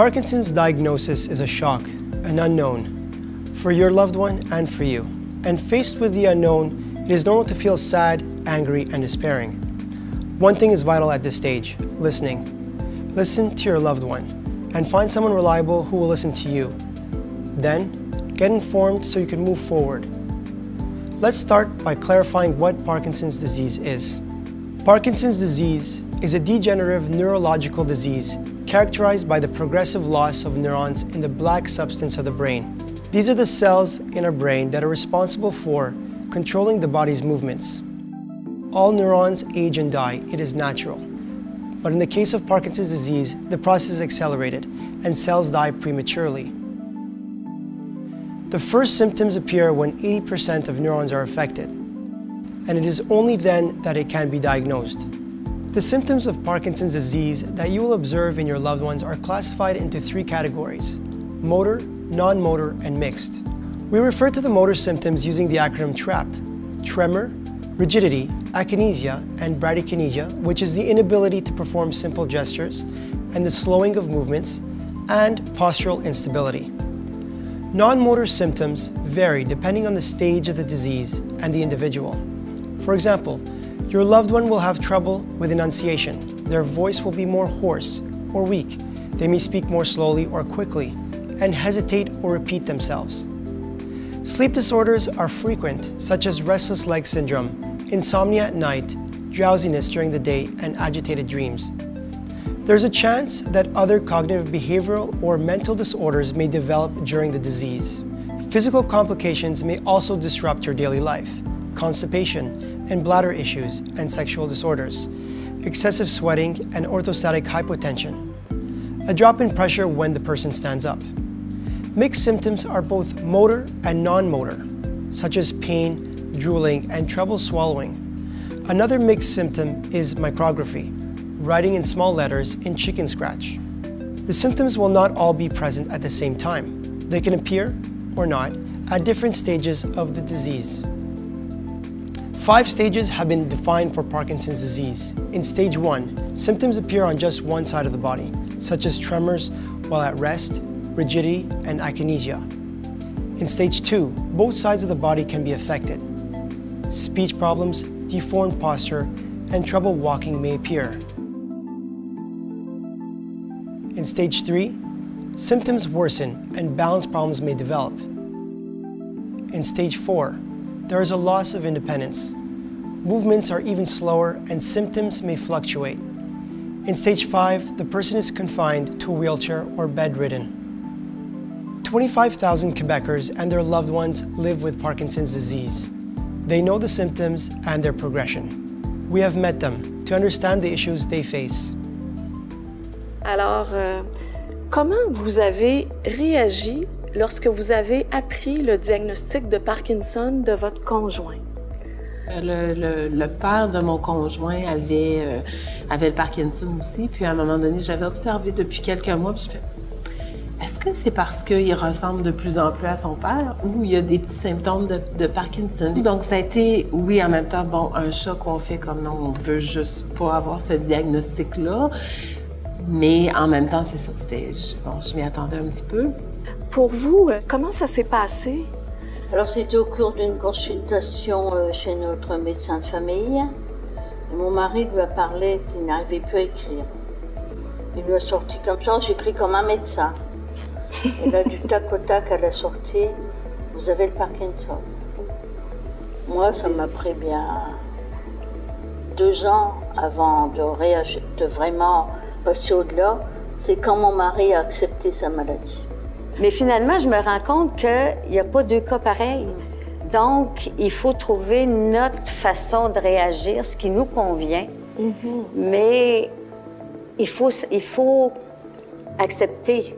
Parkinson's diagnosis is a shock, an unknown, for your loved one and for you. And faced with the unknown, it is normal to feel sad, angry, and despairing. One thing is vital at this stage: listening. Listen to your loved one and find someone reliable who will listen to you. Then, get informed so you can move forward. Let's start by clarifying what Parkinson's disease is. Parkinson's disease is a degenerative neurological disease characterized by the progressive loss of neurons in the black substance of the brain. These are the cells in our brain that are responsible for controlling the body's movements. All neurons age and die, it is natural. But in the case of Parkinson's disease, the process is accelerated and cells die prematurely. The first symptoms appear when 80% of neurons are affected, and it is only then that it can be diagnosed. The symptoms of Parkinson's disease that you will observe in your loved ones are classified into 3 categories: motor, non-motor, and mixed. We refer to the motor symptoms using the acronym TRAP: tremor, rigidity, akinesia, and bradykinesia, which is the inability to perform simple gestures, and the slowing of movements, and postural instability. Non-motor symptoms vary depending on the stage of the disease and the individual. For example, your loved one will have trouble with enunciation. Their voice will be more hoarse or weak. They may speak more slowly or quickly and hesitate or repeat themselves. Sleep disorders are frequent, such as restless leg syndrome, insomnia at night, drowsiness during the day, and agitated dreams. There's a chance that other cognitive, behavioral, or mental disorders may develop during the disease. Physical complications may also disrupt your daily life: constipation and bladder issues and sexual disorders, excessive sweating and orthostatic hypotension, a drop in pressure when the person stands up. Mixed symptoms are both motor and non-motor, such as pain, drooling, and trouble swallowing. Another mixed symptom is micrography, writing in small letters in chicken scratch. The symptoms will not all be present at the same time. They can appear, or not, at different stages of the disease. 5 stages have been defined for Parkinson's disease. In stage 1, symptoms appear on just one side of the body, such as tremors while at rest, rigidity, and akinesia. In stage 2, both sides of the body can be affected. Speech problems, deformed posture, and trouble walking may appear. In stage 3, symptoms worsen and balance problems may develop. In stage 4, there is a loss of independence. Movements are even slower and symptoms may fluctuate. In stage 5, the person is confined to a wheelchair or bedridden. 25,000 Quebecers and their loved ones live with Parkinson's disease. They know the symptoms and their progression. We have met them to understand the issues they face. Alors, comment vous avez réagi lorsque vous avez appris le diagnostic de Parkinson de votre conjoint? Le père de mon conjoint avait le Parkinson aussi, puis à un moment donné, j'avais observé depuis quelques mois, puis je fais: est-ce que c'est parce qu'il ressemble de plus en plus à son père ou il y a des petits symptômes de Parkinson? Donc ça a été, oui, en même temps, bon, un choc où on fait comme non, on veut juste pas avoir ce diagnostic-là, mais en même temps, c'est ça, je m'y attendais un petit peu. Pour vous, comment ça s'est passé? Alors, c'était au cours d'une consultation chez notre médecin de famille. Et mon mari lui a parlé qu'il n'arrivait plus à écrire. Il lui a sorti comme ça: j'écris comme un médecin. Et là, du tac au tac, à la sortie, vous avez le Parkinson. Moi, ça m'a pris bien 2 ans avant de vraiment passer au-delà. C'est quand mon mari a accepté sa maladie. Mais finalement, je me rends compte qu'il n'y a pas 2 cas pareils. Donc, il faut trouver notre façon de réagir, ce qui nous convient. Mais il faut accepter.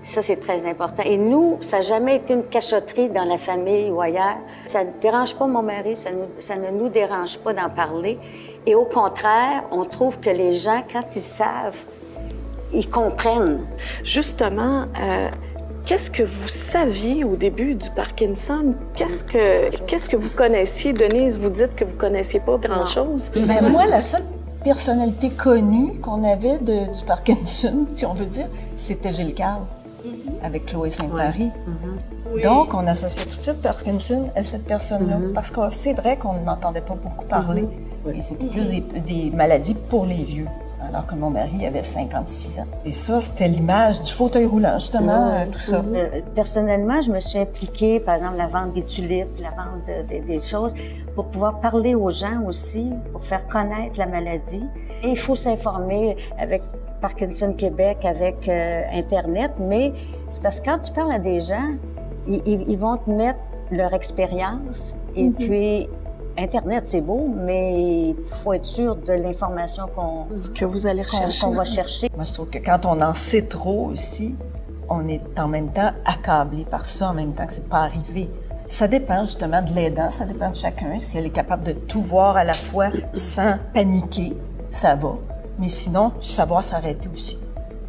Ça, c'est très important. Et nous, ça n'a jamais été une cachotterie dans la famille ou ailleurs. Ça ne dérange pas mon mari, ça ne nous dérange pas d'en parler. Et au contraire, on trouve que les gens, quand ils savent, ils comprennent. Justement, qu'est-ce que vous saviez au début du Parkinson? Qu'est-ce que vous connaissiez? Denise, vous dites que vous ne connaissiez pas grand-chose. Ben moi, la seule personnalité connue qu'on avait du Parkinson, si on veut dire, c'était Gilles Carle, avec Chloé Sainte-Marie. Oui. Donc, on associait tout de suite Parkinson à cette personne-là, parce que c'est vrai qu'on n'entendait pas beaucoup parler. Et c'était plus des maladies pour les vieux, alors que mon mari avait 56 ans. Et ça, c'était l'image du fauteuil roulant, justement, tout ça. Personnellement, je me suis impliquée, par exemple, la vente des tulipes, la vente des choses, pour pouvoir parler aux gens aussi, pour faire connaître la maladie. Et il faut s'informer avec Parkinson Québec, avec Internet, mais c'est parce que quand tu parles à des gens, ils vont te mettre leur expérience et puis Internet, c'est beau, mais il faut être sûr de l'information que vous allez rechercher. qu'on va chercher. Moi, je trouve que quand on en sait trop aussi, on est en même temps accablé par ça, en même temps que c'est pas arrivé. Ça dépend justement de l'aidant, ça dépend de chacun. Si elle est capable de tout voir à la fois sans paniquer, ça va. Mais sinon, savoir s'arrêter aussi.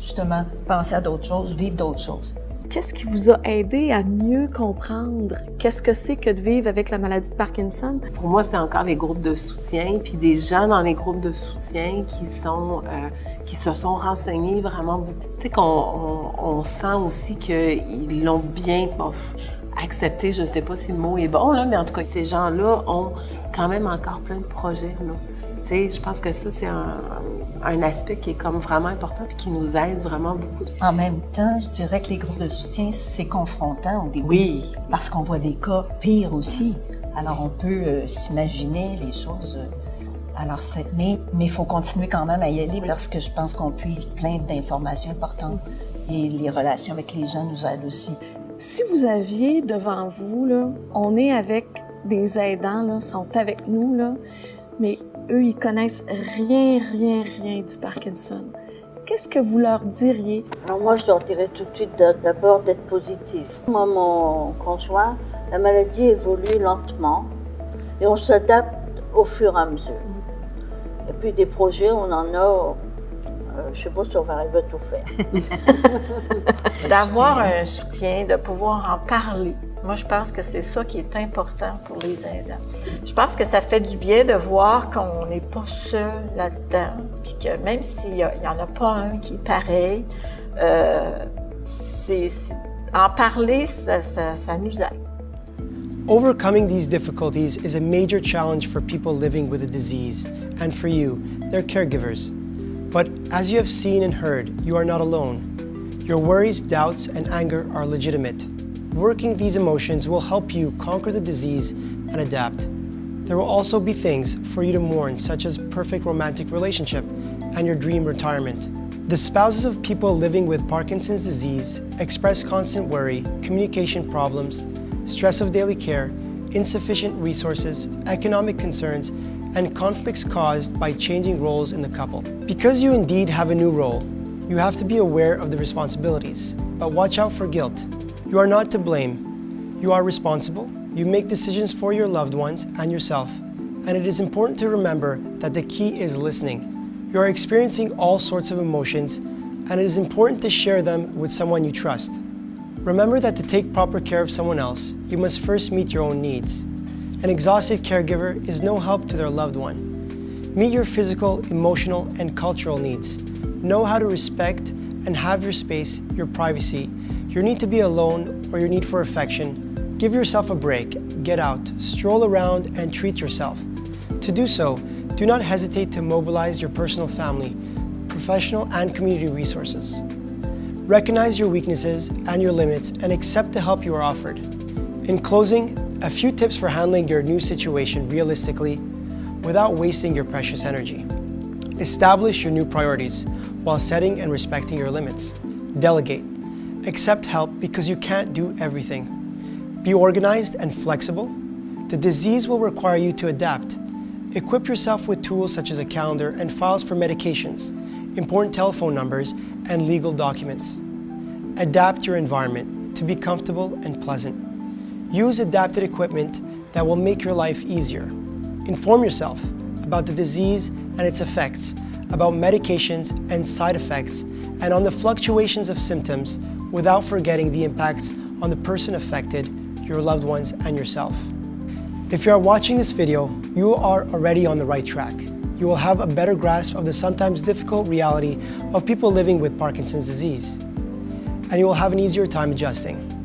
Justement, penser à d'autres choses, vivre d'autres choses. Qu'est-ce qui vous a aidé à mieux comprendre qu'est-ce que c'est que de vivre avec la maladie de Parkinson? Pour moi, c'est encore les groupes de soutien, puis des gens dans les groupes de soutien qui se sont renseignés vraiment beaucoup. Tu sais qu'on sent aussi qu'ils l'ont bien accepté, je ne sais pas si le mot est bon, là, mais en tout cas, ces gens-là ont quand même encore plein de projets, là. Tu sais, je pense que ça, c'est un aspect qui est comme vraiment important et qui nous aide vraiment beaucoup. En même temps, je dirais que les groupes de soutien, c'est confrontant au début. Oui. Parce qu'on voit des cas pires aussi. Alors, on peut s'imaginer les choses. Mais il faut continuer quand même à y aller parce que je pense qu'on puise plein d'informations importantes. Et les relations avec les gens nous aident aussi. Si vous aviez devant vous, là, on est avec des aidants, là, sont avec nous, là, mais eux, ils connaissent rien du Parkinson. Qu'est-ce que vous leur diriez? Alors moi, je leur dirais tout de suite d'abord d'être positif. Moi, mon conjoint, la maladie évolue lentement et on s'adapte au fur et à mesure. Et puis des projets, on en a, je ne sais pas si on va arriver à tout faire. D'avoir un soutien, de pouvoir en parler. Moi, je pense que c'est ça qui est important pour les aidants. Je pense que ça fait du bien de voir qu'on n'est pas seul là-dedans, puis que même s'il n'y en a pas un qui est pareil, en parler, ça nous aide. Overcoming these difficulties is a major challenge for people living with the disease, and for you, their caregivers. But as you have seen and heard, you are not alone. Your worries, doubts, and anger are legitimate. Working these emotions will help you conquer the disease and adapt. There will also be things for you to mourn, such as perfect romantic relationship and your dream retirement. The spouses of people living with Parkinson's disease express constant worry, communication problems, stress of daily care, insufficient resources, economic concerns, and conflicts caused by changing roles in the couple. Because you indeed have a new role, you have to be aware of the responsibilities, but watch out for guilt. You are not to blame. You are responsible. You make decisions for your loved ones and yourself. And it is important to remember that the key is listening. You are experiencing all sorts of emotions, and it is important to share them with someone you trust. Remember that to take proper care of someone else, you must first meet your own needs. An exhausted caregiver is no help to their loved one. Meet your physical, emotional, and cultural needs. Know how to respect and have your space, your privacy, your need to be alone or your need for affection. Give yourself a break, get out, stroll around, and treat yourself. To do so, do not hesitate to mobilize your personal family, professional and community resources. Recognize your weaknesses and your limits and accept the help you are offered. In closing, a few tips for handling your new situation realistically without wasting your precious energy. Establish your new priorities while setting and respecting your limits. Delegate. Accept help because you can't do everything. Be organized and flexible. The disease will require you to adapt. Equip yourself with tools such as a calendar and files for medications, important telephone numbers, and legal documents. Adapt your environment to be comfortable and pleasant. Use adapted equipment that will make your life easier. Inform yourself about the disease and its effects, about medications and side effects, and on the fluctuations of symptoms without forgetting the impacts on the person affected, your loved ones, and yourself. If you are watching this video, you are already on the right track. you will have a better grasp of the sometimes difficult reality of people living with Parkinson's disease, and you will have an easier time adjusting.